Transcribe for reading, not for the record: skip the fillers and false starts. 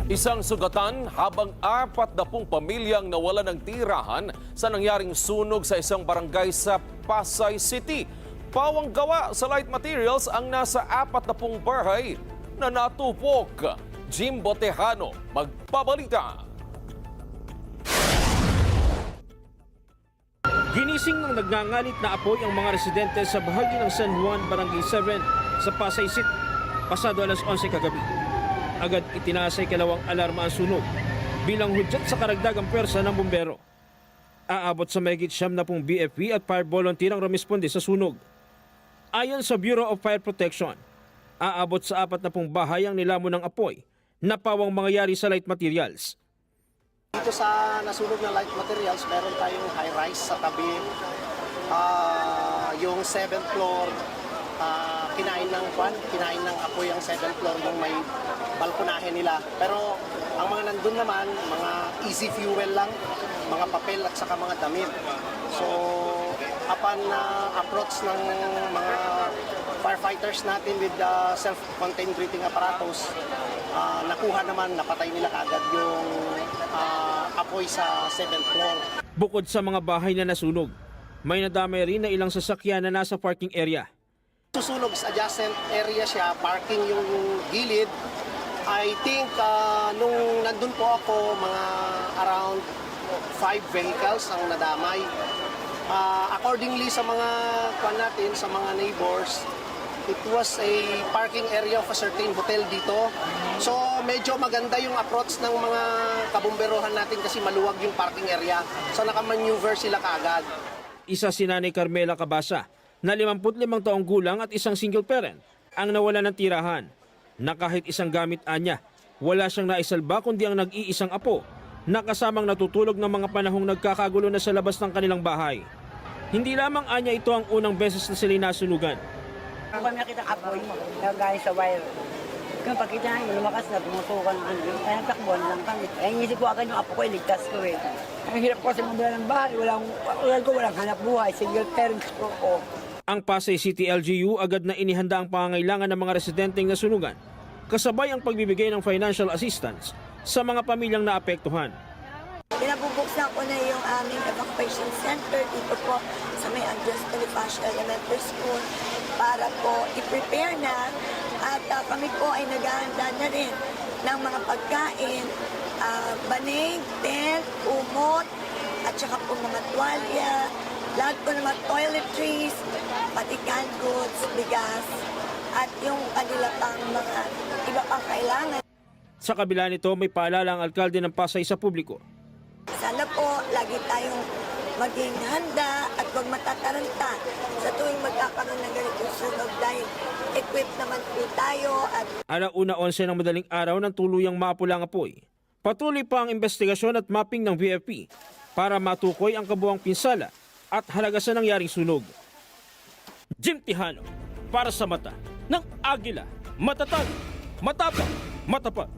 Isang sugatan habang 40 pamilyang nawala ng tirahan sa nangyaring sunog sa isang barangay sa Pasay City. Pawang gawa sa light materials ang nasa 40 bahay na natupok. Jim Botejano, magpabalita. Ginising ng nagngangalit na apoy ang mga residente sa bahagi ng San Juan, Barangay 7 sa Pasay City, pasado alas 11 kagabi. Agad itinasay kalawang alarma ang sunog bilang hudyat sa karagdagang pwersa ng bumbero. Aabot sa mahigit 70 BFP at fire volunteer ang rumisponde sa sunog. Ayon sa Bureau of Fire Protection, aabot sa 40 bahay ang nilamon ng apoy na pawang mangyayari sa light materials. Dito sa nasunog na light materials, meron tayong high-rise sa tabi. Yung 7th floor, kinain ng apoy ang 7th floor yung may balkonahe nila. Pero ang mga nandun naman, mga easy fuel lang, mga papel at saka mga damit. So, upon approach ng mga firefighters natin with self-contained breathing apparatus, nakuha naman, napatay nila kaagad yung apoy sa 7th floor. Bukod sa mga bahay na nasunog, may nadamay rin na ilang sasakyan na nasa parking area. Susunog sa adjacent area siya, parking yung gilid. I think nung nandun po ako, mga around 5 vehicles ang nadamay. Accordingly sa mga natin, sa mga neighbors, it was a parking area of a certain hotel dito. So medyo maganda yung approach ng mga kabumberohan natin kasi maluwag yung parking area. So nakamaneuver sila kaagad. Isa si Nanay Carmela Cabasa na 55 taong gulang at isang single parent ang nawala ng tirahan na kahit isang gamit anya, wala siyang naisalba kundi ang nag-iisang apo na kasamang natutulog ng mga panahong nagkakagulo na sa labas ng kanilang bahay. Hindi lamang anya ito ang unang beses na sila nasunugan. Kung kami nakita apoy, nagaling sa wire. Kung pagkita namin, lumakas na, tumutukan ng ano. Kaya takbuhan lang kami. Kaya inisip ko agad yung apo ko, iligtas ko eh. Ang hirap ko sa mabila ng bahay, walang hanap buhay, single parents ko ko. Ang Pasay City LGU agad na inihanda ang pangangailangan ng mga residenteng nasunugan, kasabay ang pagbibigay ng financial assistance sa mga pamilyang naapektuhan. Pinabubuksan ko na yung aming evacuation center dito po sa may Andres Bonifacio Elementary School para po i-prepare na at kami po ay naghahanda na rin ng mga pagkain, banig, tent, umot, at saka po mga tuwalya, lahat po ng mga toiletries, pati canned goods, bigas, at yung kanila pang mga iba pang kailangan. Sa kabila nito, may paalala ang alkalde ng Pasay sa publiko. Sana po lagi tayong maging handa at huwag matataranta sa tuwing magkakaroon ng ganitong sunog dahil equipped naman po tayo at Alauna 11 ng madaling araw ng tuluyang mapula ang apoy. Patuloy pa ang investigasyon at mapping ng BFP para matukoy ang kabuang pinsala at halaga sa nangyaring sunog. Jim Tejano, para sa mata ng Agila, matatag, matapang, matapat.